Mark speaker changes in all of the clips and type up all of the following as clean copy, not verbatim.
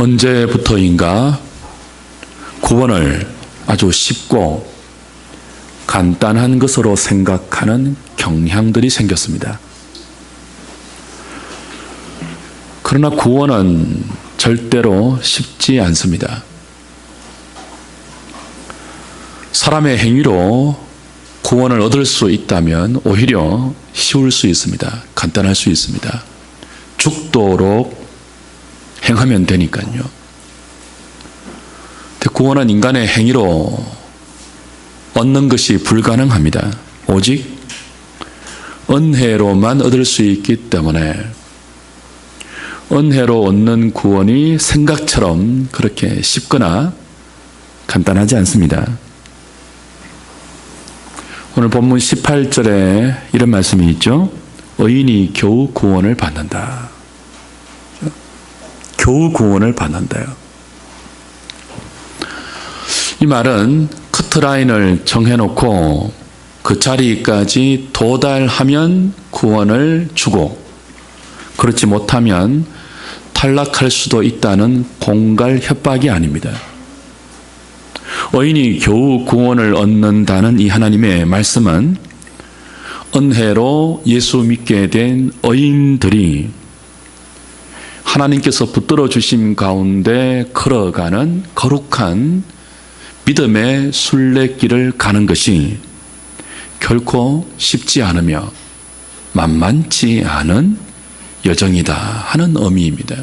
Speaker 1: 언제부터인가 구원을 아주 쉽고 간단한 것으로 생각하는 경향들이 생겼습니다. 그러나 구원은 절대로 쉽지 않습니다. 사람의 행위로 구원을 얻을 수 있다면 오히려 쉬울 수 있습니다. 간단할 수 있습니다. 죽도록 행하면 되니까요. 구원은 인간의 행위로 얻는 것이 불가능합니다. 오직 은혜로만 얻을 수 있기 때문에 은혜로 얻는 구원이 생각처럼 그렇게 쉽거나 간단하지 않습니다. 오늘 본문 18절에 이런 말씀이 있죠. 의인이 겨우 구원을 받는다. 겨우 구원을 받는다요. 이 말은 커트라인을 정해놓고 그 자리까지 도달하면 구원을 주고 그렇지 못하면 탈락할 수도 있다는 공갈 협박이 아닙니다. 의인이 겨우 구원을 얻는다는 이 하나님의 말씀은 은혜로 예수 믿게 된 의인들이 하나님께서 붙들어 주심 가운데 걸어가는 거룩한 믿음의 순례길을 가는 것이 결코 쉽지 않으며 만만치 않은 여정이다 하는 의미입니다.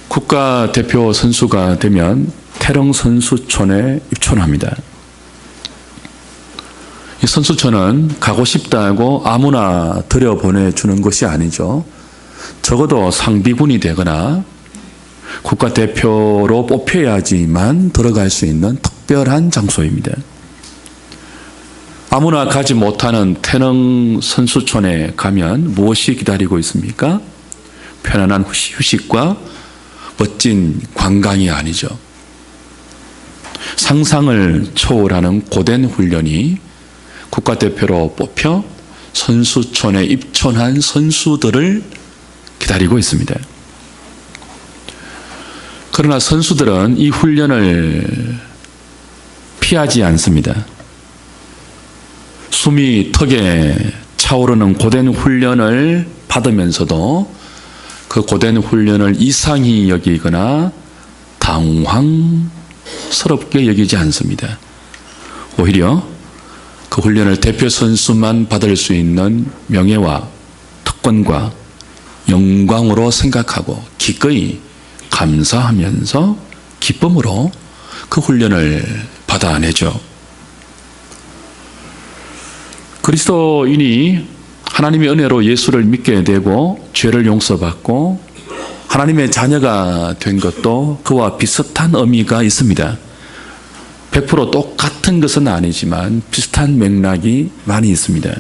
Speaker 1: 국가대표 선수가 되면 태릉 선수촌에 입촌합니다. 이 선수촌은 가고 싶다고 아무나 들여보내주는 것이 아니죠. 적어도 상비군이 되거나 국가대표로 뽑혀야지만 들어갈 수 있는 특별한 장소입니다. 아무나 가지 못하는 태릉 선수촌에 가면 무엇이 기다리고 있습니까? 편안한 휴식과 멋진 관광이 아니죠. 상상을 초월하는 고된 훈련이 국가대표로 뽑혀 선수촌에 입촌한 선수들을 기다리고 있습니다. 그러나 선수들은 이 훈련을 피하지 않습니다. 숨이 턱에 차오르는 고된 훈련을 받으면서도 그 고된 훈련을 이상히 여기거나 당황스럽게 여기지 않습니다. 오히려 그 훈련을 대표 선수만 받을 수 있는 명예와 특권과 영광으로 생각하고 기꺼이 감사하면서 기쁨으로 그 훈련을 받아내죠. 그리스도인이 하나님의 은혜로 예수를 믿게 되고 죄를 용서받고 하나님의 자녀가 된 것도 그와 비슷한 의미가 있습니다. 100% 똑같은 것은 아니지만 비슷한 맥락이 많이 있습니다.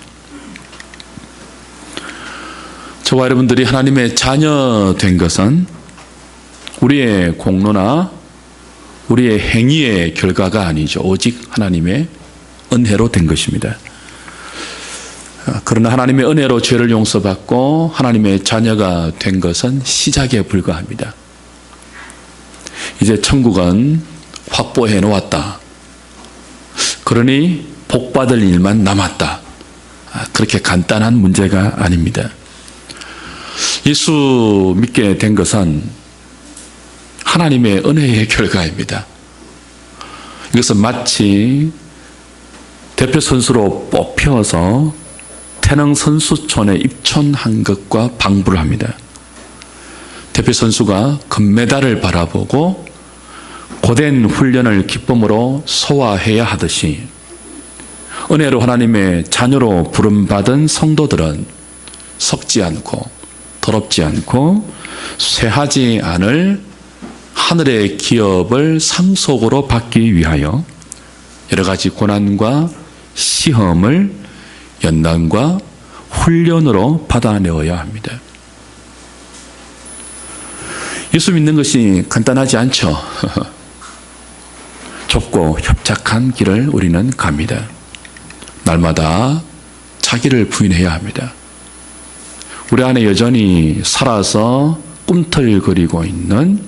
Speaker 1: 저와 여러분들이 하나님의 자녀 된 것은 우리의 공로나 우리의 행위의 결과가 아니죠. 오직 하나님의 은혜로 된 것입니다. 그러나 하나님의 은혜로 죄를 용서받고 하나님의 자녀가 된 것은 시작에 불과합니다. 이제 천국은 확보해 놓았다. 그러니 복받을 일만 남았다. 그렇게 간단한 문제가 아닙니다. 예수 믿게 된 것은 하나님의 은혜의 결과입니다. 이것은 마치 대표 선수로 뽑혀서 태릉 선수촌에 입촌한 것과 방불을 합니다. 대표 선수가 금메달을 바라보고 고된 훈련을 기쁨으로 소화해야 하듯이 은혜로 하나님의 자녀로 부름받은 성도들은 썩지 않고 더럽지 않고 쇠하지 않을 하늘의 기업을 상속으로 받기 위하여 여러 가지 고난과 시험을 연단과 훈련으로 받아내어야 합니다. 예수 믿는 것이 간단하지 않죠. 좁고 협착한 길을 우리는 갑니다. 날마다 자기를 부인해야 합니다. 우리 안에 여전히 살아서 꿈틀거리고 있는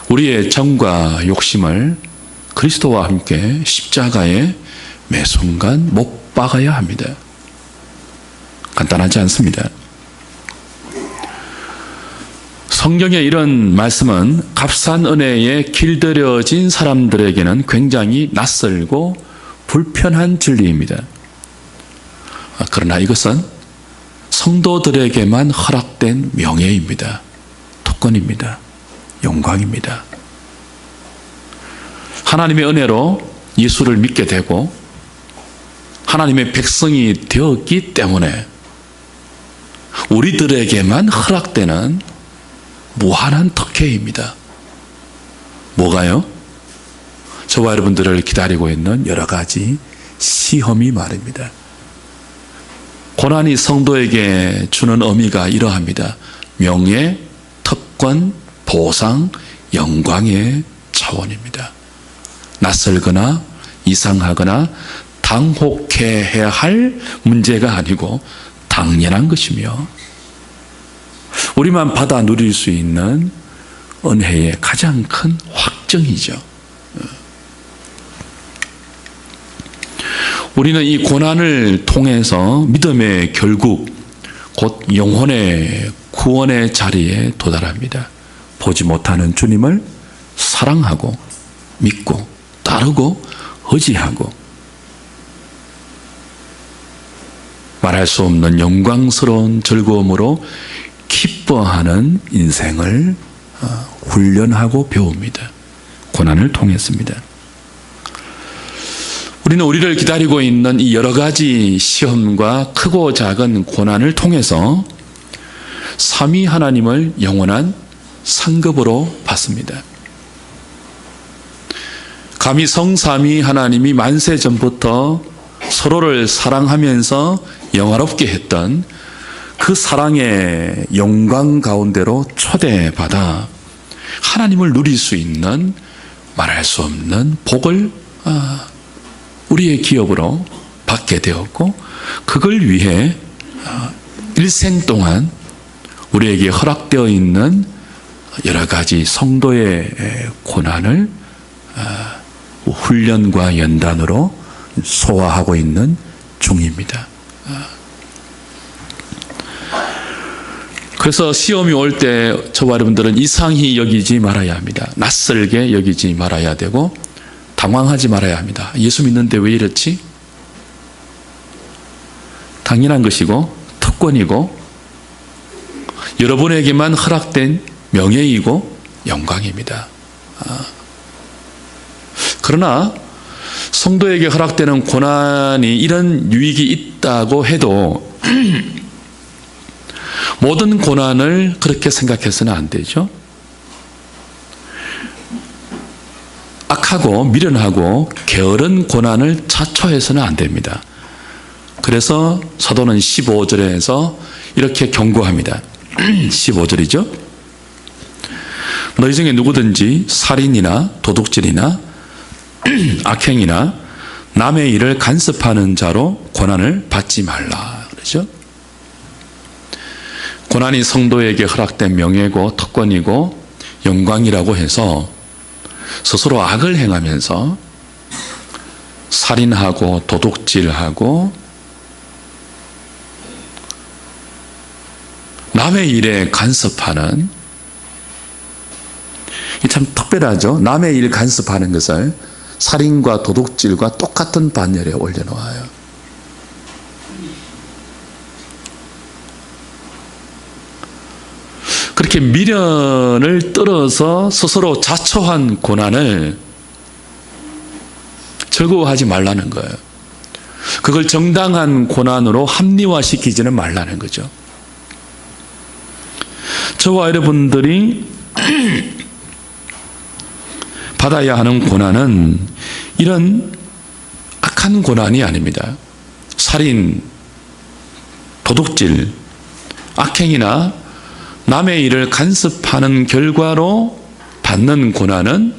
Speaker 1: 우리의 정과 욕심을 그리스도와 함께 십자가에 매 순간 못 박아야 합니다. 간단하지 않습니다. 성경의 이런 말씀은 값싼 은혜에 길들여진 사람들에게는 굉장히 낯설고 불편한 진리입니다. 그러나 이것은 성도들에게만 허락된 명예입니다. 특권입니다. 영광입니다. 하나님의 은혜로 예수를 믿게 되고 하나님의 백성이 되었기 때문에 우리들에게만 허락되는 무한한 특혜입니다. 뭐가요? 저와 여러분들을 기다리고 있는 여러 가지 시험이 말입니다. 고난이 성도에게 주는 의미가 이러합니다. 명예, 특권, 보상, 영광의 차원입니다. 낯설거나 이상하거나 당혹해야 할 문제가 아니고 당연한 것이며 우리만 받아 누릴 수 있는 은혜의 가장 큰 확증이죠. 우리는 이 고난을 통해서 믿음의 결국 곧 영혼의 구원의 자리에 도달합니다. 보지 못하는 주님을 사랑하고 믿고 따르고 의지하고 말할 수 없는 영광스러운 즐거움으로 기뻐하는 인생을 훈련하고 배웁니다. 고난을 통했습니다. 우리는 우리를 기다리고 있는 이 여러 가지 시험과 크고 작은 고난을 통해서 삼위 하나님을 영원한 상급으로 받습니다. 감히 성삼위 하나님이 만세 전부터 서로를 사랑하면서 영화롭게 했던 그 사랑의 영광 가운데로 초대받아 하나님을 누릴 수 있는 말할 수 없는 복을 우리의 기업으로 받게 되었고 그걸 위해 일생 동안 우리에게 허락되어 있는 여러 가지 성도의 고난을 훈련과 연단으로 소화하고 있는 중입니다. 그래서 시험이 올 때 저와 여러분들은 이상히 여기지 말아야 합니다. 낯설게 여기지 말아야 되고 당황하지 말아야 합니다. 예수 믿는데 왜 이렇지? 당연한 것이고 특권이고 여러분에게만 허락된 명예이고 영광입니다. 그러나 성도에게 허락되는 고난이 이런 유익이 있다고 해도 모든 고난을 그렇게 생각해서는 안 되죠. 악하고 미련하고 게으른 고난을 자초해서는 안 됩니다. 그래서 사도는 15절에서 이렇게 경고합니다. 15절이죠. 너희 중에 누구든지 살인이나 도둑질이나 악행이나 남의 일을 간섭하는 자로 고난을 받지 말라. 그렇죠? 고난이 성도에게 허락된 명예고 특권이고 영광이라고 해서 스스로 악을 행하면서 살인하고 도둑질하고 남의 일에 간섭하는, 참 특별하죠. 남의 일 간섭하는 것을 살인과 도둑질과 똑같은 반열에 올려놓아요. 그렇게 미련을 떨어서 스스로 자초한 고난을 즐거워하지 말라는 거예요. 그걸 정당한 고난으로 합리화시키지는 말라는 거죠. 저와 여러분들이 받아야 하는 고난은 이런 악한 고난이 아닙니다. 살인, 도둑질, 악행이나 남의 일을 간섭하는 결과로 받는 고난은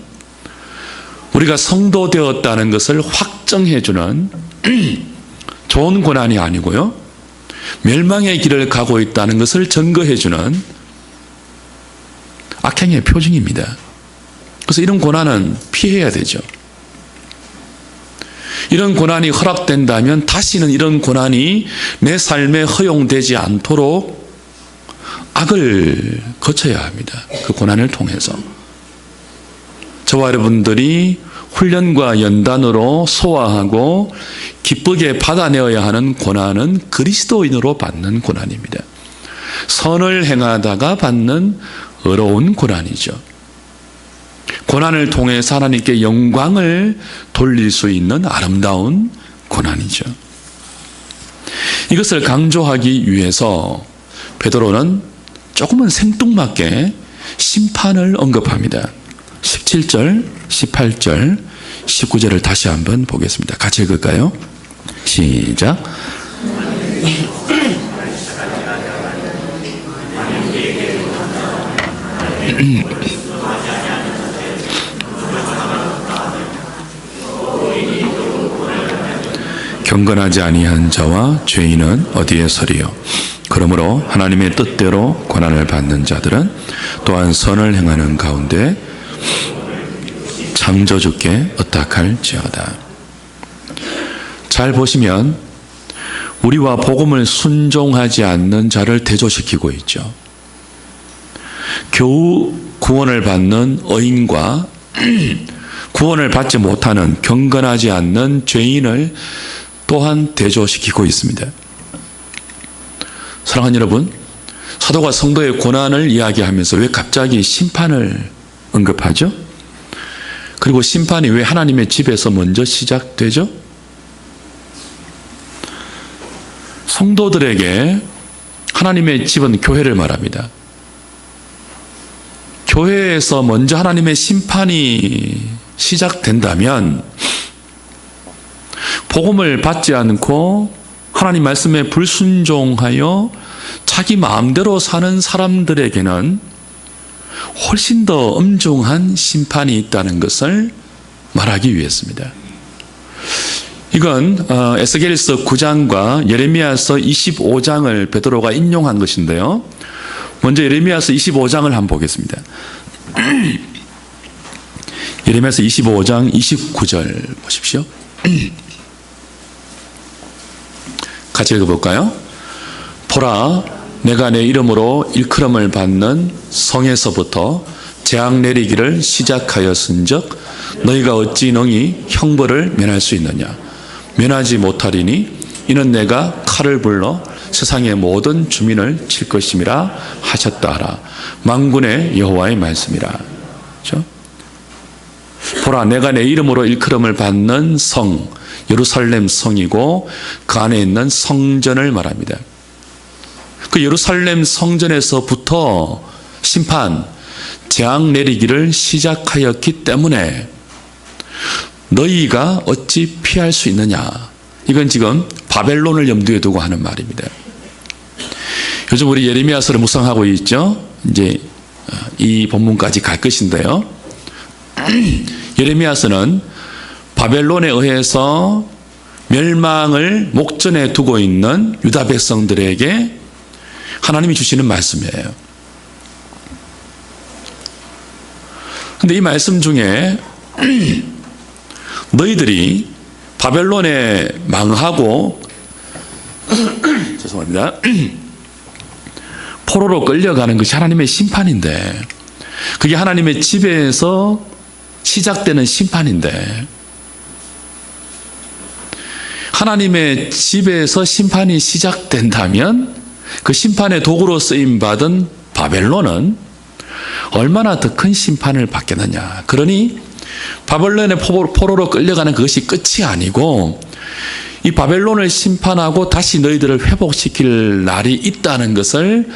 Speaker 1: 우리가 성도 되었다는 것을 확정해주는 좋은 고난이 아니고요, 멸망의 길을 가고 있다는 것을 증거해주는 악행의 표징입니다. 그래서 이런 고난은 피해야 되죠. 이런 고난이 허락된다면 다시는 이런 고난이 내 삶에 허용되지 않도록 악을 거쳐야 합니다. 그 고난을 통해서. 저와 여러분들이 훈련과 연단으로 소화하고 기쁘게 받아내어야 하는 고난은 그리스도인으로 받는 고난입니다. 선을 행하다가 받는 어려운 고난이죠. 고난을 통해서 하나님께 영광을 돌릴 수 있는 아름다운 고난이죠. 이것을 강조하기 위해서 베드로는 조금은 생뚱맞게 심판을 언급합니다. 17절, 18절, 19절을 다시 한번 보겠습니다. 같이 읽을까요? 시작. 경건하지 아니한 자와 죄인은 어디에 서리요? 그러므로 하나님의 뜻대로 고난을 받는 자들은 또한 선을 행하는 가운데 창조주께 의탁할지어다. 잘 보시면 우리와 복음을 순종하지 않는 자를 대조시키고 있죠. 겨우 구원을 받는 의인과 구원을 받지 못하는 경건하지 않는 죄인을 또한 대조시키고 있습니다. 사랑하는 여러분, 사도가 성도의 고난을 이야기하면서 왜 갑자기 심판을 언급하죠? 그리고 심판이 왜 하나님의 집에서 먼저 시작되죠? 성도들에게 하나님의 집은 교회를 말합니다. 교회에서 먼저 하나님의 심판이 시작된다면 복음을 받지 않고 하나님 말씀에 불순종하여 자기 마음대로 사는 사람들에게는 훨씬 더 엄중한 심판이 있다는 것을 말하기 위해서입니다. 이건 에스겔서 9장과 예레미야서 25장을 베드로가 인용한 것인데요. 먼저 예레미야서 25장을 한번 보겠습니다. 예레미야서 25장 29절 보십시오. 같이 읽어볼까요? 보라, 내가 내 이름으로 일컬음을 받는 성에서부터 재앙 내리기를 시작하였은즉 너희가 어찌 능히 형벌을 면할 수 있느냐? 면하지 못하리니 이는 내가 칼을 불러 세상의 모든 주민을 칠 것임이라 하셨다 하라. 만군의 여호와의 말씀이라. 그렇죠? 보라, 내가 내 이름으로 일컬음을 받는 성, 예루살렘 성이고 그 안에 있는 성전을 말합니다. 그 예루살렘 성전에서부터 심판, 재앙 내리기를 시작하였기 때문에 너희가 어찌 피할 수 있느냐? 이건 지금 바벨론을 염두에 두고 하는 말입니다. 요즘 우리 예레미야서를 묵상하고 있죠? 이제 이 본문까지 갈 것인데요. 예레미야서는 바벨론에 의해서 멸망을 목전에 두고 있는 유다 백성들에게 하나님이 주시는 말씀이에요. 근데 이 말씀 중에 너희들이 바벨론에 망하고 죄송합니다. 포로로 끌려가는 것이 하나님의 심판인데 그게 하나님의 집에서 시작되는 심판인데 하나님의 집에서 심판이 시작된다면 그 심판의 도구로 쓰임받은 바벨론은 얼마나 더 큰 심판을 받겠느냐. 그러니 바벨론의 포로로 끌려가는 그것이 끝이 아니고 이 바벨론을 심판하고 다시 너희들을 회복시킬 날이 있다는 것을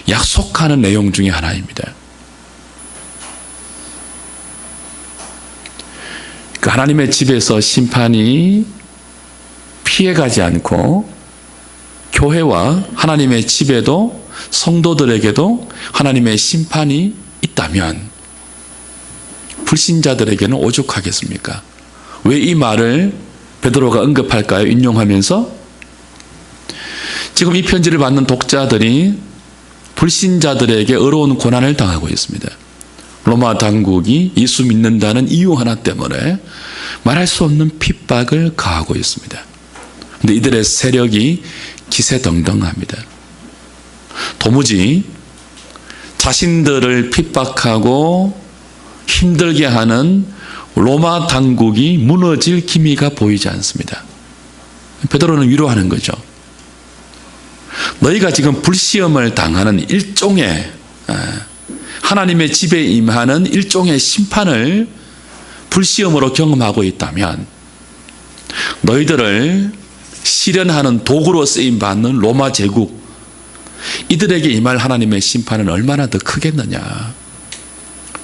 Speaker 1: 약속하는 내용 중에 하나입니다. 그 하나님의 집에서 심판이 피해가지 않고 교회와 하나님의 집에도 성도들에게도 하나님의 심판이 있다면 불신자들에게는 오죽하겠습니까? 왜 이 말을 베드로가 언급할까요? 인용하면서 지금 이 편지를 받는 독자들이 불신자들에게 어려운 고난을 당하고 있습니다. 로마 당국이 예수 믿는다는 이유 하나 때문에 말할 수 없는 핍박을 가하고 있습니다. 그런데 이들의 세력이 기세등등합니다. 도무지 자신들을 핍박하고 힘들게 하는 로마 당국이 무너질 기미가 보이지 않습니다. 베드로는 위로하는 거죠. 너희가 지금 불시험을 당하는 일종의 하나님의 집에 임하는 일종의 심판을 불시험으로 경험하고 있다면 너희들을 실현하는 도구로 쓰임받는 로마 제국, 이들에게 임할 하나님의 심판은 얼마나 더 크겠느냐.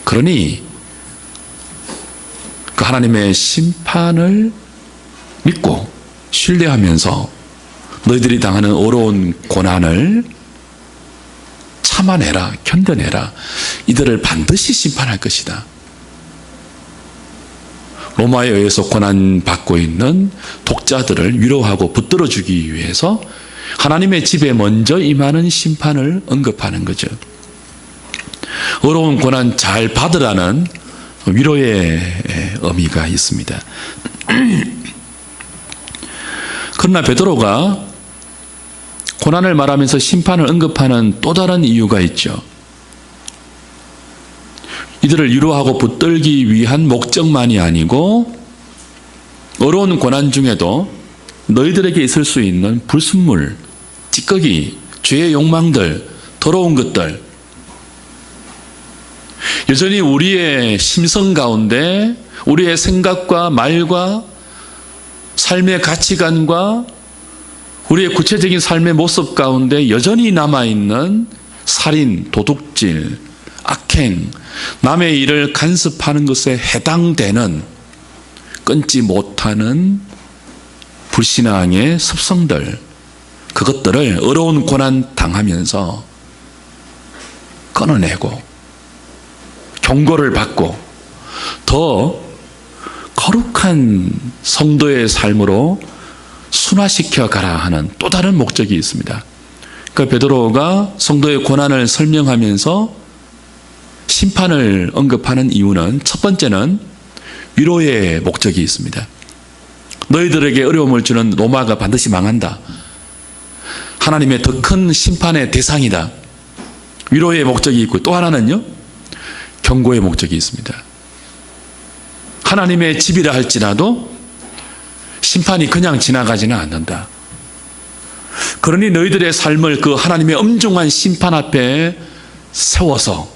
Speaker 1: 그러니 그 하나님의 심판을 믿고 신뢰하면서 너희들이 당하는 어려운 고난을 참아내라, 견뎌내라. 이들을 반드시 심판할 것이다. 로마에 의해서 고난받고 있는 독자들을 위로하고 붙들어주기 위해서 하나님의 집에 먼저 임하는 심판을 언급하는 거죠. 어려운 고난 잘 받으라는 위로의 의미가 있습니다. 그러나 베드로가 고난을 말하면서 심판을 언급하는 또 다른 이유가 있죠. 이들을 위로하고 붙들기 위한 목적만이 아니고 어려운 고난 중에도 너희들에게 있을 수 있는 불순물, 찌꺼기, 죄의 욕망들, 더러운 것들, 여전히 우리의 심성 가운데 우리의 생각과 말과 삶의 가치관과 우리의 구체적인 삶의 모습 가운데 여전히 남아있는 살인, 도둑질, 악행, 남의 일을 간섭하는 것에 해당되는 끊지 못하는 불신앙의 습성들, 그것들을 어려운 고난 당하면서 끊어내고 경고를 받고 더 거룩한 성도의 삶으로 순화시켜 가라 하는 또 다른 목적이 있습니다. 그러니까 베드로가 성도의 고난을 설명하면서 심판을 언급하는 이유는 첫 번째는 위로의 목적이 있습니다. 너희들에게 어려움을 주는 로마가 반드시 망한다. 하나님의 더 큰 심판의 대상이다. 위로의 목적이 있고 또 하나는요, 경고의 목적이 있습니다. 하나님의 집이라 할지라도 심판이 그냥 지나가지는 않는다. 그러니 너희들의 삶을 그 하나님의 엄중한 심판 앞에 세워서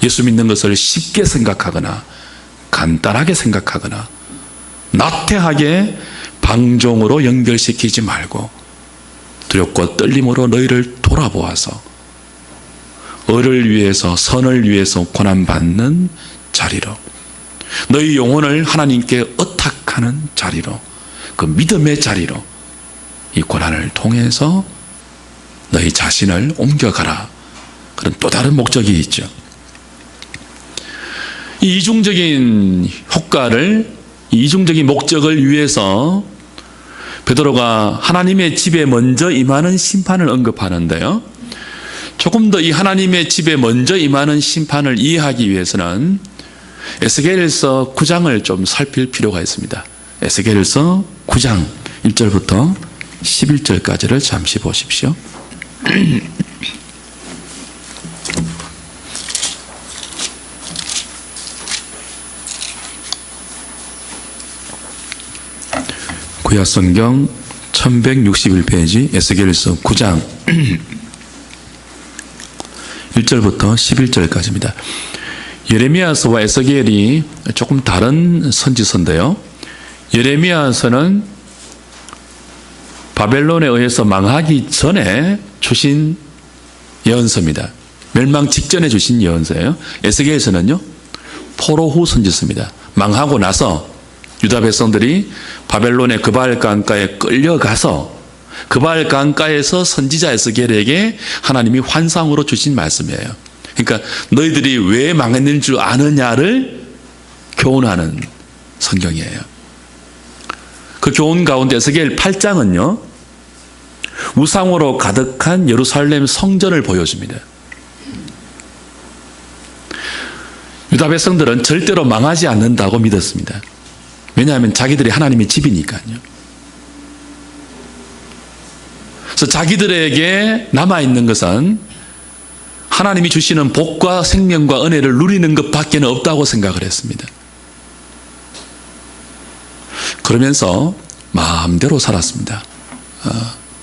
Speaker 1: 예수 믿는 것을 쉽게 생각하거나 간단하게 생각하거나 나태하게 방종으로 연결시키지 말고 두렵고 떨림으로 너희를 돌아보아서 의를 위해서, 선을 위해서 고난받는 자리로, 너희 영혼을 하나님께 의탁하는 자리로, 그 믿음의 자리로 이 고난을 통해서 너희 자신을 옮겨가라. 그런 또 다른 목적이 있죠. 이 이중적인 효과를, 이 이중적인 목적을 위해서 베드로가 하나님의 집에 먼저 임하는 심판을 언급하는데요, 조금 더 이 하나님의 집에 먼저 임하는 심판을 이해하기 위해서는 에스겔서 9장을 좀 살필 필요가 있습니다. 에스겔서 9장 1절부터 11절까지를 잠시 보십시오. 구약성경 1161페이지 에스겔서 9장 1절부터 11절까지입니다. 예레미야서와 에스겔이 조금 다른 선지서인데요, 예레미야서는 바벨론에 의해서 망하기 전에 주신 예언서입니다. 멸망 직전에 주신 예언서예요. 에스겔서는요, 포로 후 선지서입니다. 망하고 나서 유다 백성들이 바벨론의 그발 강가에 끌려가서 그발 강가에서 선지자 에스겔에게 하나님이 환상으로 주신 말씀이에요. 그러니까 너희들이 왜 망했는 줄 아느냐를 교훈하는 성경이에요. 그 교훈 가운데 에스겔 8장은요, 우상으로 가득한 예루살렘 성전을 보여줍니다. 유다 백성들은 절대로 망하지 않는다고 믿었습니다. 왜냐하면 자기들이 하나님의 집이니까요. 그래서 자기들에게 남아있는 것은 하나님이 주시는 복과 생명과 은혜를 누리는 것밖에 없다고 생각을 했습니다. 그러면서 마음대로 살았습니다.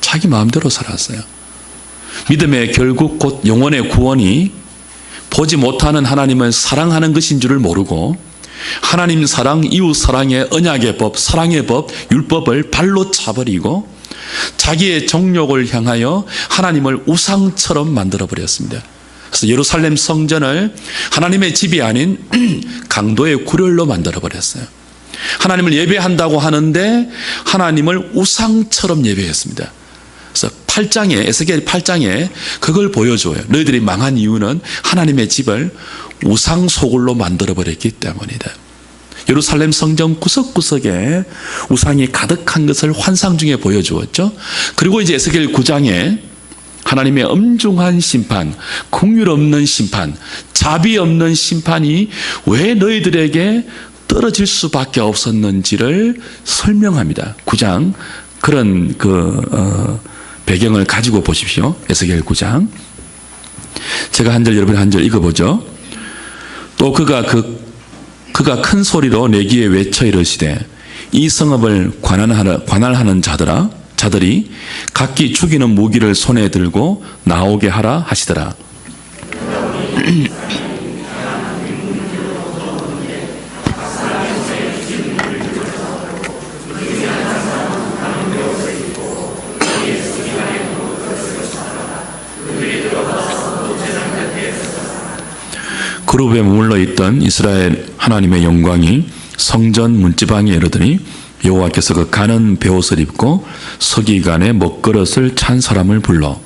Speaker 1: 자기 마음대로 살았어요. 믿음의 결국 곧 영혼의 구원이 보지 못하는 하나님을 사랑하는 것인 줄을 모르고 하나님 사랑, 이웃 사랑의 언약의 법, 사랑의 법, 율법을 발로 차버리고 자기의 정욕을 향하여 하나님을 우상처럼 만들어버렸습니다. 그래서 예루살렘 성전을 하나님의 집이 아닌 강도의 구렬로 만들어버렸어요. 하나님을 예배한다고 하는데 하나님을 우상처럼 예배했습니다. 그래서 8장에, 에스겔 8장에 그걸 보여줘요. 너희들이 망한 이유는 하나님의 집을 우상 소굴로 만들어버렸기 때문이다. 예루살렘 성전 구석구석에 우상이 가득한 것을 환상 중에 보여주었죠. 그리고 이제 에스겔 9장에 하나님의 엄중한 심판, 긍휼 없는 심판, 자비 없는 심판이 왜 너희들에게 떨어질 수밖에 없었는지를 설명합니다. 9장 그런 배경을 가지고 보십시오. 에스겔 9장. 제가 한 절 여러분이 한 절 읽어보죠. 또 그가 큰 소리로 내 귀에 외쳐 이르시되 이 성읍을 관할하는 자들이 각기 죽이는 무기를 손에 들고 나오게 하라 하시더라. 그룹에 머물러 있던 이스라엘 하나님의 영광이 성전 문지방에 이르더니 여호와께서 그 가는 베옷을 입고 서기관의 먹그릇을 찬 사람을 불러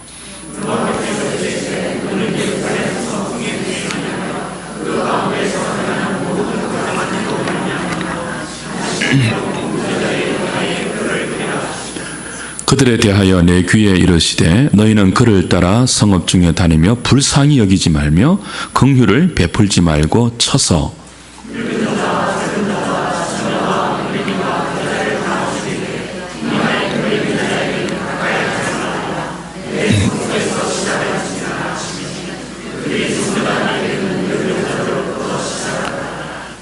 Speaker 1: 그들에 대하여 내 귀에 이르시되 너희는 그를 따라 성읍 중에 다니며 불쌍히 여기지 말며 긍휼을 베풀지 말고 쳐서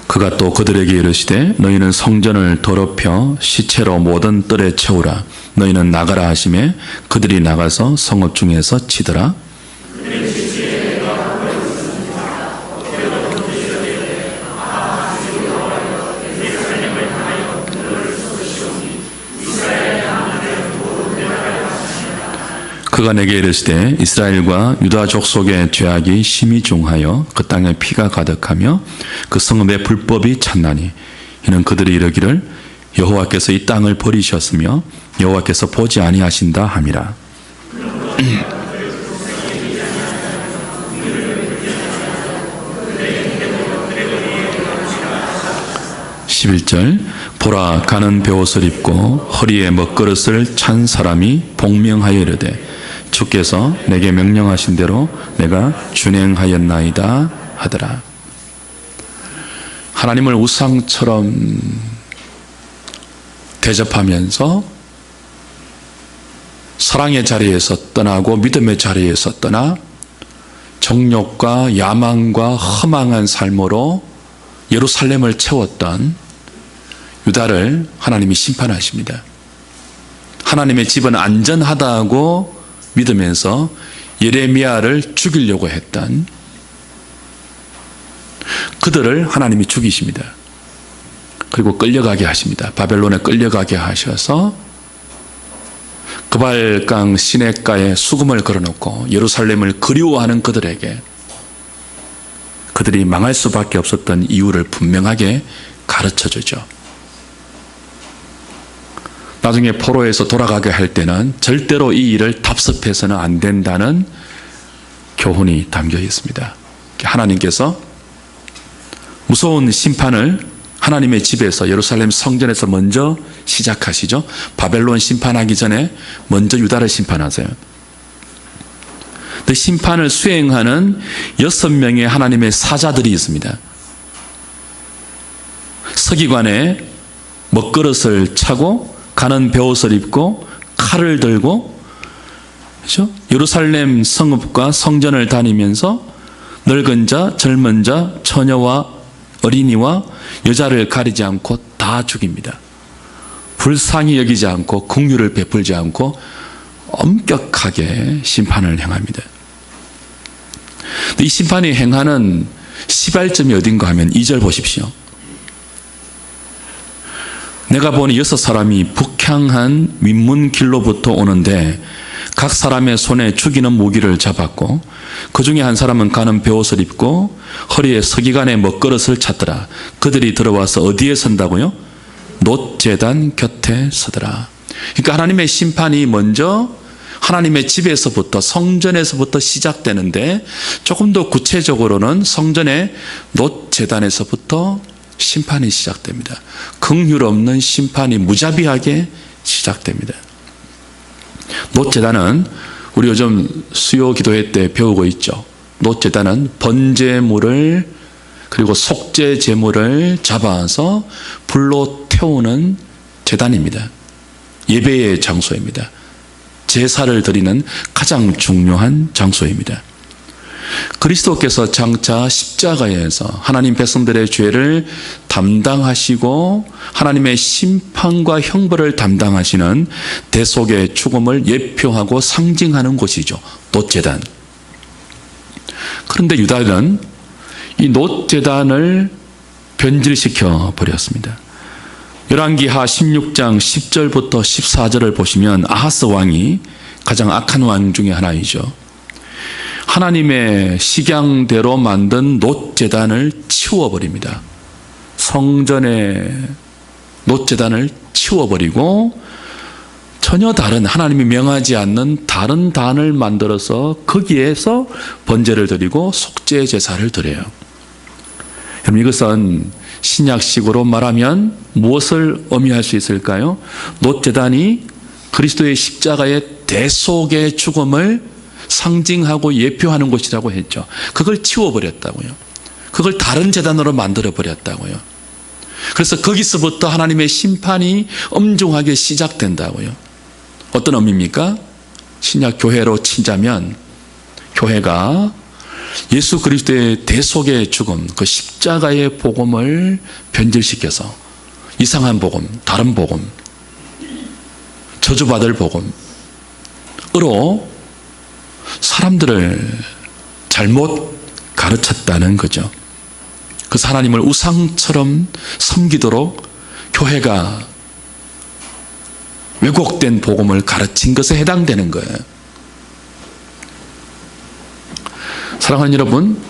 Speaker 1: 그가 또 그들에게 이르시되 너희는 성전을 더럽혀 시체로 모든 뜰에 채우라. 너희는 나가라 하시매 그들이 나가서 성읍 중에서 치더라. 그가 내게 이르시되 이스라엘과 유다 족속의 죄악이 심히 중하여 그 땅에 피가 가득하며 그 성읍에 불법이 찼나니 이는 그들이 이르기를 여호와께서 이 땅을 버리셨으며 여호와께서 보지 아니하신다 함이라. 11절 보라 가는 베옷을 입고 허리에 먹그릇을 찬 사람이 복명하여 이르되 주께서 내게 명령하신 대로 내가 준행하였나이다 하더라. 하나님을 우상처럼 대접하면서 사랑의 자리에서 떠나고 믿음의 자리에서 떠나 정욕과 야망과 허망한 삶으로 예루살렘을 채웠던 유다를 하나님이 심판하십니다. 하나님의 집은 안전하다고 믿으면서 예레미야를 죽이려고 했던 그들을 하나님이 죽이십니다. 그리고 끌려가게 하십니다. 바벨론에 끌려가게 하셔서 그발강 시냇가에 수금을 걸어놓고 예루살렘을 그리워하는 그들에게 그들이 망할 수밖에 없었던 이유를 분명하게 가르쳐주죠. 나중에 포로에서 돌아가게 할 때는 절대로 이 일을 답습해서는 안 된다는 교훈이 담겨 있습니다. 하나님께서 무서운 심판을 하나님의 집에서 예루살렘 성전에서 먼저 시작하시죠. 바벨론 심판하기 전에 먼저 유다를 심판하세요. 그 심판을 수행하는 6명의 하나님의 사자들이 있습니다. 서기관에 먹그릇을 차고 가는 베옷을 입고 칼을 들고, 그렇죠? 예루살렘 성읍과 성전을 다니면서 늙은 자, 젊은 자, 처녀와 어린이와 여자를 가리지 않고 다 죽입니다. 불쌍히 여기지 않고 긍휼을 베풀지 않고 엄격하게 심판을 행합니다. 이 심판이 행하는 시발점이 어딘가 하면 2절 보십시오. 내가 보니 6사람이 북향한 윗문길로부터 오는데 각 사람의 손에 죽이는 무기를 잡았고 그 중에 한 사람은 가는 베옷을 입고 허리에 서기관의 먹그릇을 찼더라. 그들이 들어와서 어디에 선다고요? 놋제단 곁에 서더라. 그러니까 하나님의 심판이 먼저 하나님의 집에서부터, 성전에서부터 시작되는데 조금 더 구체적으로는 성전의 놋제단에서부터 심판이 시작됩니다. 긍휼 없는 심판이 무자비하게 시작됩니다. 놋제단은 우리 요즘 수요 기도회 때 배우고 있죠. 놋제단은 번제물을 그리고 속죄 제물을 잡아서 불로 태우는 제단입니다. 예배의 장소입니다. 제사를 드리는 가장 중요한 장소입니다. 그리스도께서 장차 십자가에서 하나님 백성들의 죄를 담당하시고 하나님의 심판과 형벌을 담당하시는 대속의 죽음을 예표하고 상징하는 곳이죠. 놋제단. 그런데 유다는 이 놋제단을 변질시켜 버렸습니다. 열왕기하 16장 10절부터 14절을 보시면 아하스 왕이 가장 악한 왕 중에 하나이죠. 하나님의 식양대로 만든 놋제단을 치워버립니다. 성전의 놋제단을 치워버리고 전혀 다른, 하나님이 명하지 않는 다른 단을 만들어서 거기에서 번제를 드리고 속죄 제사를 드려요. 그럼 이것은 신약식으로 말하면 무엇을 의미할 수 있을까요? 놋제단이 그리스도의 십자가의 대속의 죽음을 상징하고 예표하는 것이라고 했죠. 그걸 치워버렸다고요. 그걸 다른 제단으로 만들어버렸다고요. 그래서 거기서부터 하나님의 심판이 엄중하게 시작된다고요. 어떤 의미입니까? 신약 교회로 치자면 교회가 예수 그리스도의 대속의 죽음, 그 십자가의 복음을 변질시켜서 이상한 복음, 다른 복음, 저주받을 복음으로 사람들을 잘못 가르쳤다는 거죠. 그래서 하나님을 우상처럼 섬기도록 교회가 왜곡된 복음을 가르친 것에 해당되는 거예요. 사랑하는 여러분,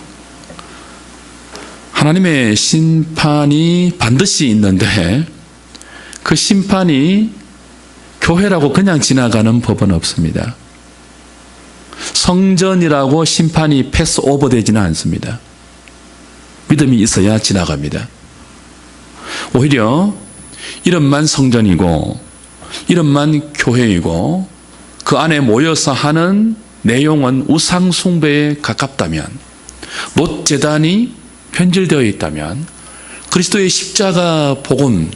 Speaker 1: 하나님의 심판이 반드시 있는데 그 심판이 교회라고 그냥 지나가는 법은 없습니다. 성전이라고 심판이 패스오버 되지는 않습니다. 믿음이 있어야 지나갑니다. 오히려 이름만 성전이고 이름만 교회이고 그 안에 모여서 하는 내용은 우상 숭배에 가깝다면, 놋제단이 변질되어 있다면 그리스도의 십자가 복음,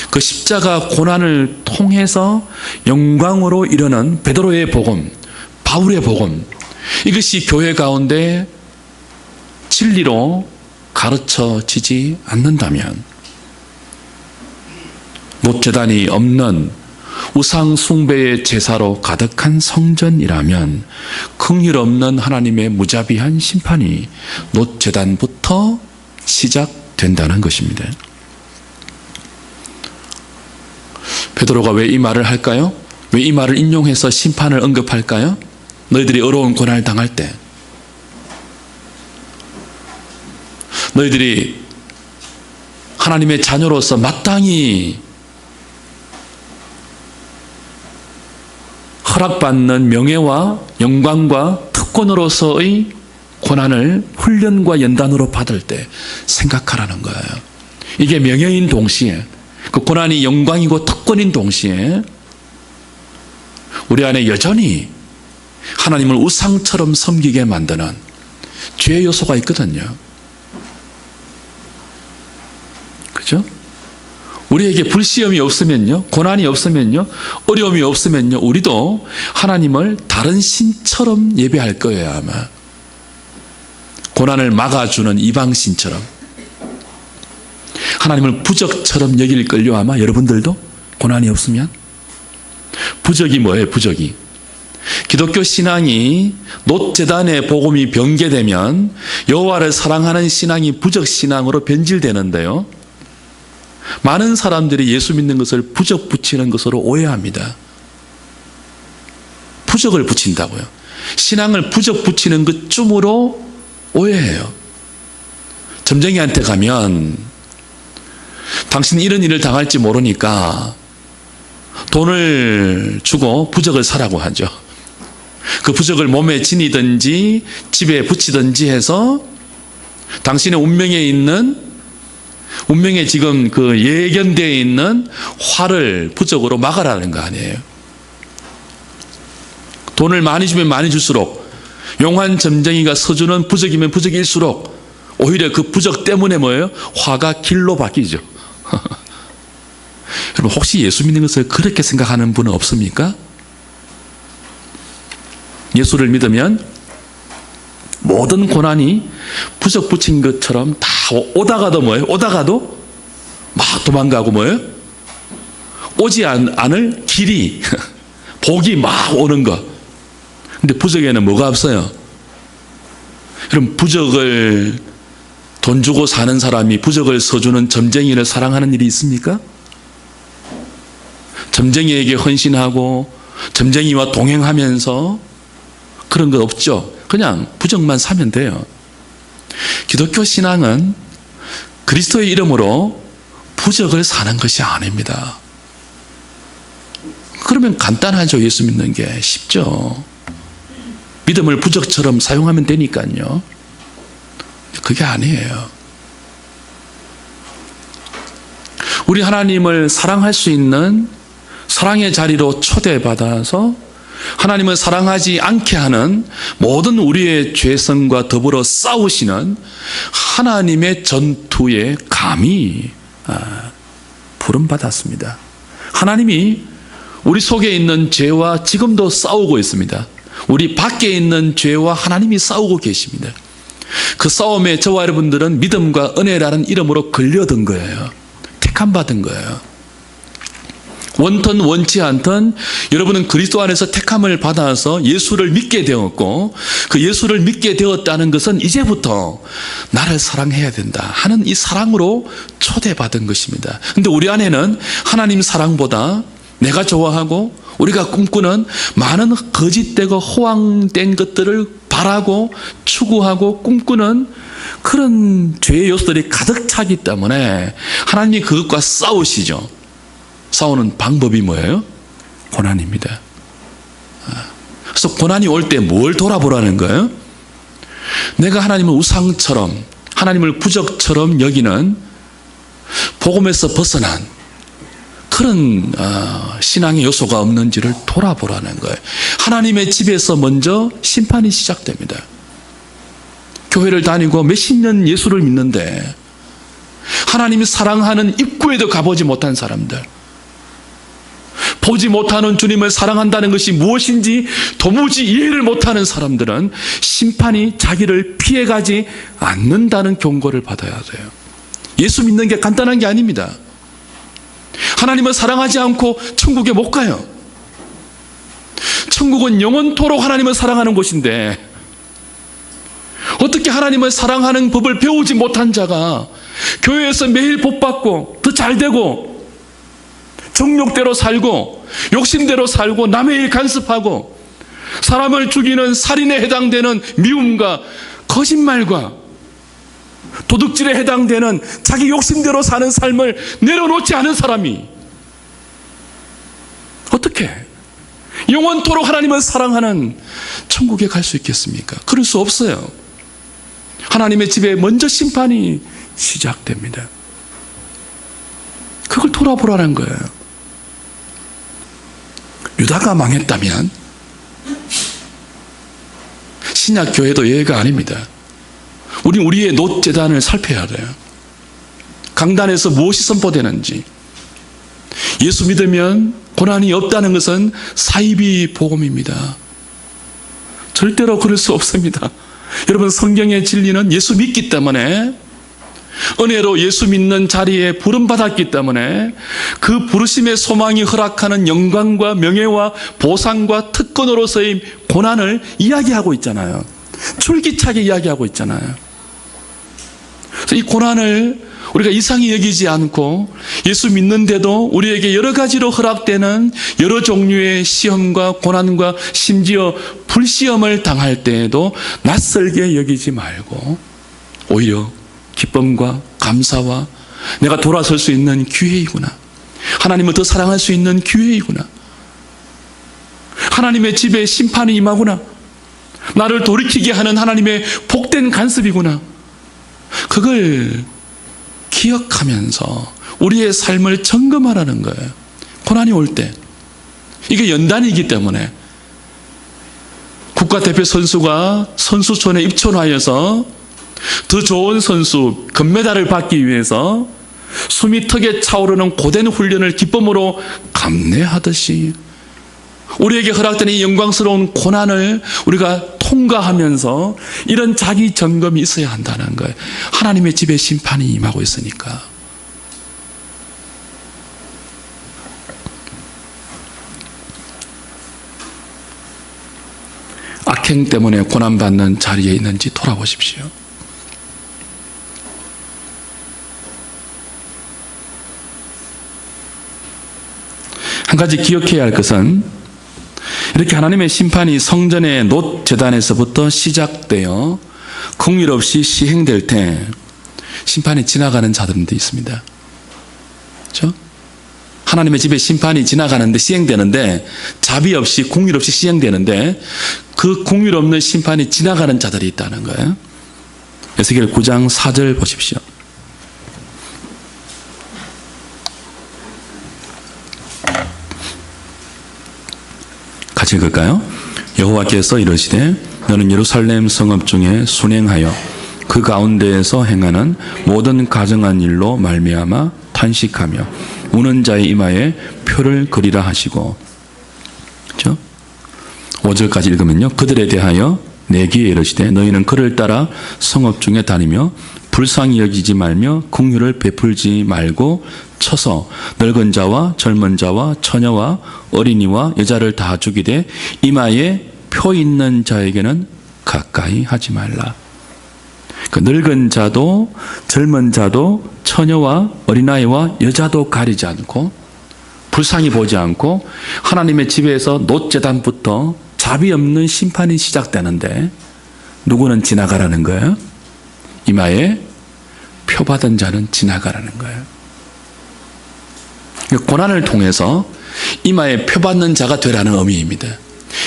Speaker 1: 그 십자가 고난을 통해서 영광으로 이르는 베드로의 복음, 바울의 복음, 이것이 교회 가운데 진리로 가르쳐지지 않는다면, 놋제단이 없는 우상 숭배의 제사로 가득한 성전이라면 긍휼 없는 하나님의 무자비한 심판이 놋제단부터 시작된다는 것입니다. 베드로가 왜 이 말을 할까요? 왜 이 말을 인용해서 심판을 언급할까요? 너희들이 어려운 고난을 당할 때, 너희들이 하나님의 자녀로서 마땅히 허락받는 명예와 영광과 특권으로서의 고난을 훈련과 연단으로 받을 때 생각하라는 거예요. 이게 명예인 동시에, 그 고난이 영광이고 특권인 동시에 우리 안에 여전히 하나님을 우상처럼 섬기게 만드는 죄의 요소가 있거든요. 그죠? 우리에게 불시험이 없으면요, 고난이 없으면요, 어려움이 없으면요, 우리도 하나님을 다른 신처럼 예배할 거예요. 아마 고난을 막아주는 이방신처럼 하나님을 부적처럼 여길걸요. 아마 여러분들도 고난이 없으면. 부적이 뭐예요? 부적이 기독교 신앙이 놋제단의 복음이 변개되면 여호와를 사랑하는 신앙이 부적 신앙으로 변질되는데요, 많은 사람들이 예수 믿는 것을 부적 붙이는 것으로 오해합니다. 부적을 붙인다고요. 신앙을 부적 붙이는 것쯤으로 오해해요. 점쟁이한테 가면 당신 이런 일을 당할지 모르니까 돈을 주고 부적을 사라고 하죠. 그 부적을 몸에 지니든지 집에 붙이든지 해서 당신의 운명에 지금 그 예견되어 있는 화를 부적으로 막아라는 거 아니에요. 돈을 많이 주면 많이 줄수록, 용한 점쟁이가 서주는 부적이면 부적일수록 오히려 그 부적 때문에 뭐예요? 화가 길로 바뀌죠. 여러분, 혹시 예수 믿는 것을 그렇게 생각하는 분은 없습니까? 예수를 믿으면 모든 고난이 부적 붙인 것처럼 다 오다가도 뭐예요? 오다가도 막 도망가고 뭐예요? 오지 않을 길이, 복이 막 오는 것. 근데 부적에는 뭐가 없어요? 여러분, 부적을 돈 주고 사는 사람이 부적을 써주는 점쟁이를 사랑하는 일이 있습니까? 점쟁이에게 헌신하고 점쟁이와 동행하면서 그런 거 없죠. 그냥 부적만 사면 돼요. 기독교 신앙은 그리스도의 이름으로 부적을 사는 것이 아닙니다. 그러면 간단하죠. 예수 믿는 게 쉽죠. 믿음을 부적처럼 사용하면 되니까요. 그게 아니에요. 우리 하나님을 사랑할 수 있는 사랑의 자리로 초대받아서 하나님을 사랑하지 않게 하는 모든 우리의 죄성과 더불어 싸우시는 하나님의 전투에 감히 부름받았습니다. 하나님이 우리 속에 있는 죄와 지금도 싸우고 있습니다. 우리 밖에 있는 죄와 하나님이 싸우고 계십니다. 그 싸움에 저와 여러분들은 믿음과 은혜라는 이름으로 걸려든 거예요. 택함받은 거예요. 원턴 원치 않던 여러분은 그리스도 안에서 택함을 받아서 예수를 믿게 되었고, 그 예수를 믿게 되었다는 것은 이제부터 나를 사랑해야 된다 하는 이 사랑으로 초대받은 것입니다. 그런데 우리 안에는 하나님 사랑보다 내가 좋아하고 우리가 꿈꾸는 많은 거짓되고 허황된 것들을 바라고 추구하고 꿈꾸는 그런 죄의 요소들이 가득 차기 때문에 하나님이 그것과 싸우시죠. 싸우는 방법이 뭐예요? 고난입니다. 그래서 고난이 올 때 뭘 돌아보라는 거예요? 내가 하나님을 우상처럼, 하나님을 부적처럼 여기는 복음에서 벗어난 그런 신앙의 요소가 없는지를 돌아보라는 거예요. 하나님의 집에서 먼저 심판이 시작됩니다. 교회를 다니고 몇십 년 예수를 믿는데 하나님이 사랑하는 입구에도 가보지 못한 사람들, 보지 못하는 주님을 사랑한다는 것이 무엇인지 도무지 이해를 못하는 사람들은 심판이 자기를 피해가지 않는다는 경고를 받아야 돼요. 예수 믿는 게 간단한 게 아닙니다. 하나님을 사랑하지 않고 천국에 못 가요. 천국은 영원토록 하나님을 사랑하는 곳인데 어떻게 하나님을 사랑하는 법을 배우지 못한 자가 교회에서 매일 복받고 더 잘되고 정욕대로 살고 욕심대로 살고 남의 일 간섭하고 사람을 죽이는 살인에 해당되는 미움과 거짓말과 도둑질에 해당되는 자기 욕심대로 사는 삶을 내려놓지 않은 사람이 어떻게 영원토록 하나님을 사랑하는 천국에 갈 수 있겠습니까? 그럴 수 없어요. 하나님의 집에 먼저 심판이 시작됩니다. 그걸 돌아보라는 거예요. 유다가 망했다면 신약 교회도 예외가 아닙니다. 우리는 우리의 놋제단을 살펴야 돼요. 강단에서 무엇이 선포되는지, 예수 믿으면 고난이 없다는 것은 사이비 복음입니다. 절대로 그럴 수 없습니다. 여러분, 성경의 진리는 예수 믿기 때문에, 은혜로 예수 믿는 자리에 부름받았기 때문에 그 부르심의 소망이 허락하는 영광과 명예와 보상과 특권으로서의 고난을 이야기하고 있잖아요. 줄기차게 이야기하고 있잖아요. 그래서 이 고난을 우리가 이상히 여기지 않고 예수 믿는데도 우리에게 여러 가지로 허락되는 여러 종류의 시험과 고난과 심지어 불시험을 당할 때에도 낯설게 여기지 말고 오히려 기쁨과 감사와 내가 돌아설 수 있는 기회이구나, 하나님을 더 사랑할 수 있는 기회이구나, 하나님의 집에 심판이 임하구나, 나를 돌이키게 하는 하나님의 복된 간섭이구나, 그걸 기억하면서 우리의 삶을 점검하라는 거예요. 고난이 올 때. 이게 연단이기 때문에 국가대표 선수가 선수촌에 입촌하여서 더 좋은 선수 금메달을 받기 위해서 숨이 턱에 차오르는 고된 훈련을 기쁨으로 감내하듯이 우리에게 허락된 이 영광스러운 고난을 우리가 통과하면서 이런 자기 점검이 있어야 한다는 거예요. 하나님의 집에 심판이 임하고 있으니까. 악행 때문에 고난받는 자리에 있는지 돌아보십시오. 한 가지 기억해야 할 것은 이렇게 하나님의 심판이 성전의 놋 제단에서부터 시작되어 긍휼 없이 시행될 때 심판이 지나가는 자들도 있습니다. 그렇죠? 하나님의 집에 심판이 지나가는데 시행되는데 자비 없이 긍휼 없이 시행되는데 그 긍휼 없는 심판이 지나가는 자들이 있다는 거예요. 에스겔 9장 4절 보십시오. 같이 읽을까요? 여호와께서 이르시되 너는 예루살렘 성읍 중에 순행하여 그 가운데에서 행하는 모든 가증한 일로 말미암아 탄식하며 우는 자의 이마에 표를 그리라 하시고, 그렇죠? 5절까지 읽으면요, 그들에 대하여 내 귀에 이르시되 너희는 그를 따라 성읍 중에 다니며 불쌍히 여기지 말며 긍휼을 베풀지 말고 쳐서 늙은 자와 젊은 자와 처녀와 어린이와 여자를 다 죽이되 이마에 표 있는 자에게는 가까이 하지 말라. 그 늙은 자도 젊은 자도 처녀와 어린아이와 여자도 가리지 않고 불쌍히 보지 않고 하나님의 집에서 놋제단부터 자비 없는 심판이 시작되는데 누구는 지나가라는 거예요? 이마에 표 받은 자는 지나가라는 거예요. 고난을 통해서 이마에 표 받는 자가 되라는 의미입니다.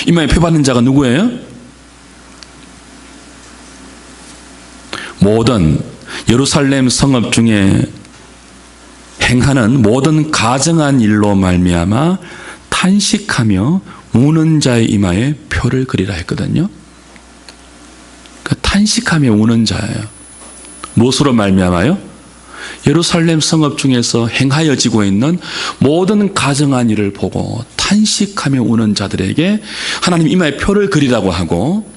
Speaker 1: 이마에 표 받는 자가 누구예요? 모든 예루살렘 성읍 중에 행하는 모든 가증한 일로 말미암아 탄식하며 우는 자의 이마에 표를 그리라 했거든요. 그러니까 탄식하며 우는 자예요. 무엇으로 말미암아요? 예루살렘 성읍 중에서 행하여지고 있는 모든 가증한 일을 보고 탄식하며 우는 자들에게 하나님 이마에 표를 그리라고 하고,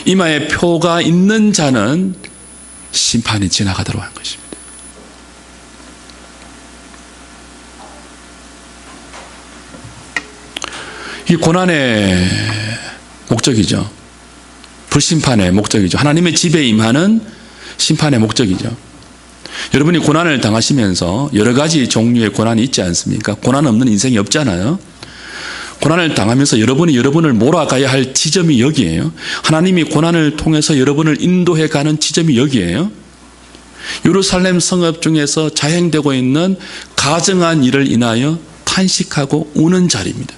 Speaker 1: 이마에 표가 있는 자는 심판이 지나가도록 한 것입니다. 이 고난의 목적이죠. 불심판의 목적이죠. 하나님의 집에 임하는 심판의 목적이죠. 여러분이 고난을 당하시면서 여러 가지 종류의 고난이 있지 않습니까? 고난 없는 인생이 없잖아요. 고난을 당하면서 여러분이 여러분을 몰아가야 할 지점이 여기에요. 하나님이 고난을 통해서 여러분을 인도해 가는 지점이 여기에요. 예루살렘 성읍 중에서 자행되고 있는 가증한 일을 인하여 탄식하고 우는 자리입니다.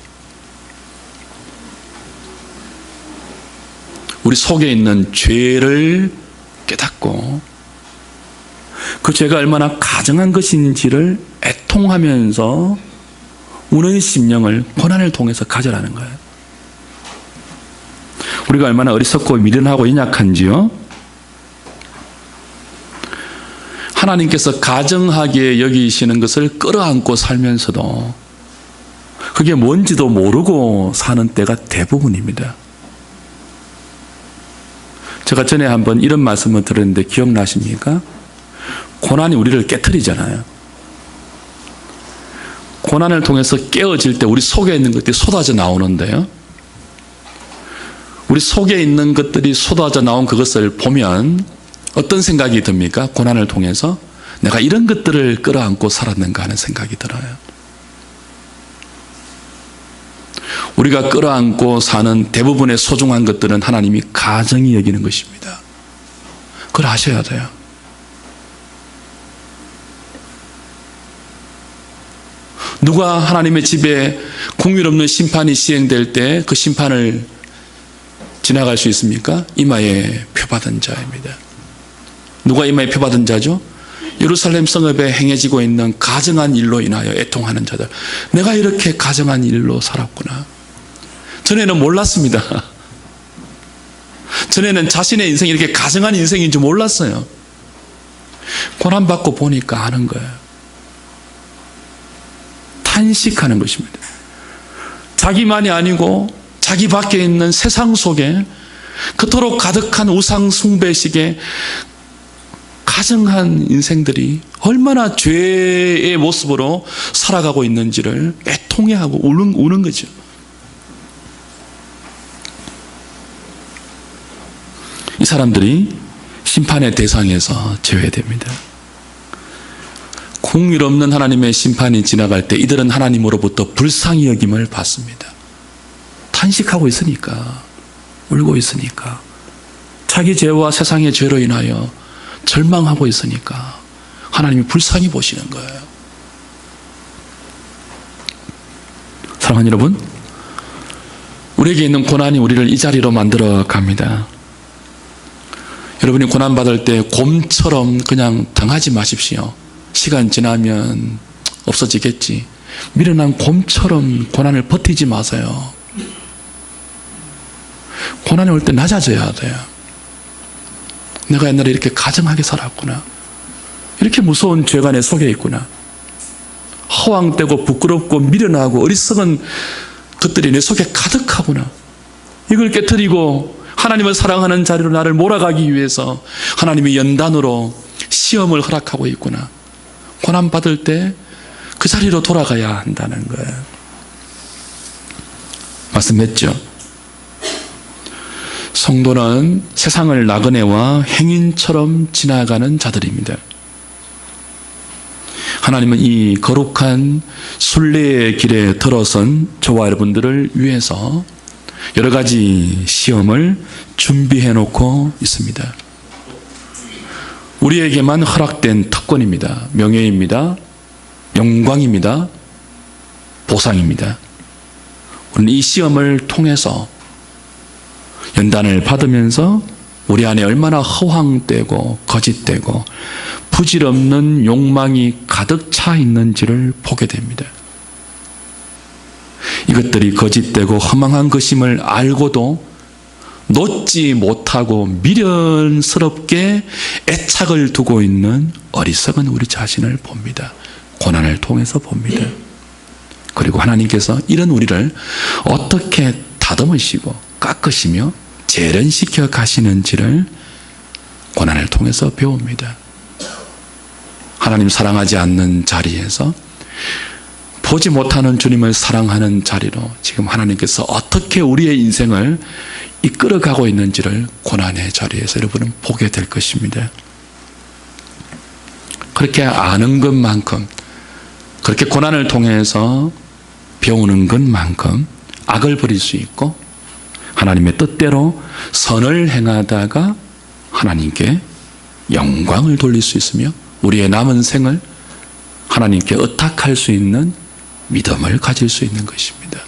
Speaker 1: 우리 속에 있는 죄를 깨닫고 그 죄가 얼마나 가증한 것인지를 애통하면서 우는 심령을 고난을 통해서 가져라는 거예요. 우리가 얼마나 어리석고 미련하고 연약한지요. 하나님께서 가증하게 여기시는 것을 끌어안고 살면서도 그게 뭔지도 모르고 사는 때가 대부분입니다. 제가 전에 한번 이런 말씀을 들었는데 기억나십니까? 고난이 우리를 깨트리잖아요. 고난을 통해서 깨어질 때 우리 속에 있는 것들이 쏟아져 나오는데요. 우리 속에 있는 것들이 쏟아져 나온 그것을 보면 어떤 생각이 듭니까? 고난을 통해서 내가 이런 것들을 끌어안고 살았는가 하는 생각이 들어요. 우리가 끌어안고 사는 대부분의 소중한 것들은 하나님이 가정이 여기는 것입니다. 그걸 아셔야 돼요. 누가 하나님의 집에 공의롭는 심판이 시행될 때 그 심판을 지나갈 수 있습니까? 이마에 표받은 자입니다. 누가 이마에 표받은 자죠? 예루살렘 성읍에 행해지고 있는 가정한 일로 인하여 애통하는 자들. 내가 이렇게 가정한 일로 살았구나. 전에는 몰랐습니다. 전에는 자신의 인생이 이렇게 가정한 인생인 줄 몰랐어요. 고난받고 보니까 아는 거예요. 탄식하는 것입니다. 자기만이 아니고 자기 밖에 있는 세상 속에 그토록 가득한 우상 숭배식에 가정한 인생들이 얼마나 죄의 모습으로 살아가고 있는지를 애통해하고 우는 거죠. 이 사람들이 심판의 대상에서 제외됩니다. 공의롭는 하나님의 심판이 지나갈 때 이들은 하나님으로부터 불쌍히 여김을 받습니다. 탄식하고 있으니까, 울고 있으니까, 자기 죄와 세상의 죄로 인하여 절망하고 있으니까 하나님이 불쌍히 보시는 거예요. 사랑하는 여러분, 우리에게 있는 고난이 우리를 이 자리로 만들어 갑니다. 여러분이 고난받을 때 곰처럼 그냥 당하지 마십시오. 시간 지나면 없어지겠지. 미련한 곰처럼 고난을 버티지 마세요. 고난이 올 때 낮아져야 돼요. 내가 옛날에 이렇게 가정하게 살았구나. 이렇게 무서운 죄가 내 속에 있구나. 허황되고 부끄럽고 미련하고 어리석은 것들이 내 속에 가득하구나. 이걸 깨트리고 하나님을 사랑하는 자리로 나를 몰아가기 위해서 하나님이 연단으로 시험을 허락하고 있구나. 고난받을 때 그 자리로 돌아가야 한다는 거예요. 말씀했죠. 성도는 세상을 나그네와 행인처럼 지나가는 자들입니다. 하나님은 이 거룩한 순례의 길에 들어선 저와 여러분들을 위해서 여러 가지 시험을 준비해 놓고 있습니다. 우리에게만 허락된 특권입니다. 명예입니다. 영광입니다. 보상입니다. 우리는 이 시험을 통해서 연단을 받으면서 우리 안에 얼마나 허황되고 거짓되고 부질없는 욕망이 가득 차 있는지를 보게 됩니다. 이것들이 거짓되고 허망한 것임을 알고도 놓지 못하고 미련스럽게 애착을 두고 있는 어리석은 우리 자신을 봅니다. 고난을 통해서 봅니다. 그리고 하나님께서 이런 우리를 어떻게 다듬으시고 깎으시며 재련시켜 가시는지를 고난을 통해서 배웁니다. 하나님 사랑하지 않는 자리에서 보지 못하는 주님을 사랑하는 자리로 지금 하나님께서 어떻게 우리의 인생을 이끌어가고 있는지를 고난의 자리에서 여러분은 보게 될 것입니다. 그렇게 아는 것만큼, 그렇게 고난을 통해서 배우는 것만큼 악을 버릴 수 있고 하나님의 뜻대로 선을 행하다가 하나님께 영광을 돌릴 수 있으며 우리의 남은 생을 하나님께 의탁할 수 있는 믿음을 가질 수 있는 것입니다.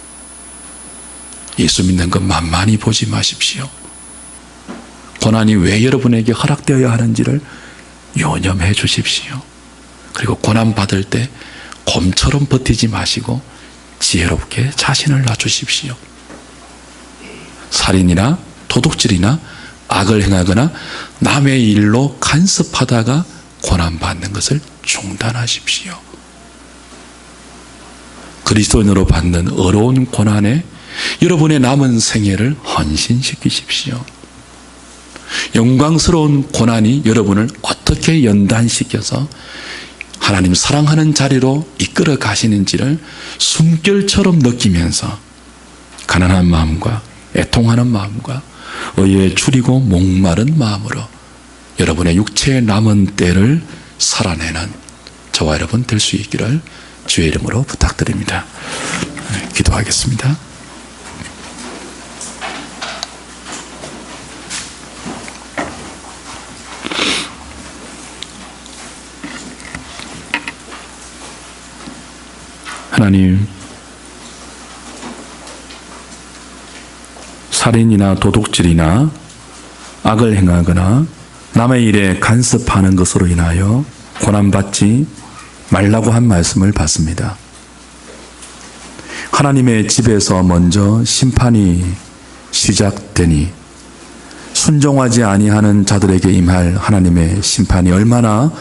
Speaker 1: 예수 믿는 것 만만히 보지 마십시오. 고난이 왜 여러분에게 허락되어야 하는지를 유념해 주십시오. 그리고 고난 받을 때 곰처럼 버티지 마시고 지혜롭게 자신을 낮추십시오. 살인이나 도둑질이나 악을 행하거나 남의 일로 간섭하다가 고난받는 것을 중단하십시오. 그리스도인으로 받는 어려운 고난에 여러분의 남은 생애를 헌신시키십시오. 영광스러운 고난이 여러분을 어떻게 연단시켜서 하나님 사랑하는 자리로 이끌어 가시는지를 숨결처럼 느끼면서 가난한 마음과 애통하는 마음과 의에 줄이고 목마른 마음으로 여러분의 육체의 남은 때를 살아내는 저와 여러분 될 수 있기를 주의 이름으로 부탁드립니다. 기도하겠습니다. 하나님, 살인이나 도둑질이나 악을 행하거나 남의 일에 간섭하는 것으로 인하여 고난받지 말라고 한 말씀을 받습니다. 하나님의 집에서 먼저 심판이 시작되니 순종하지 아니하는 자들에게 임할 하나님의 심판이 얼마나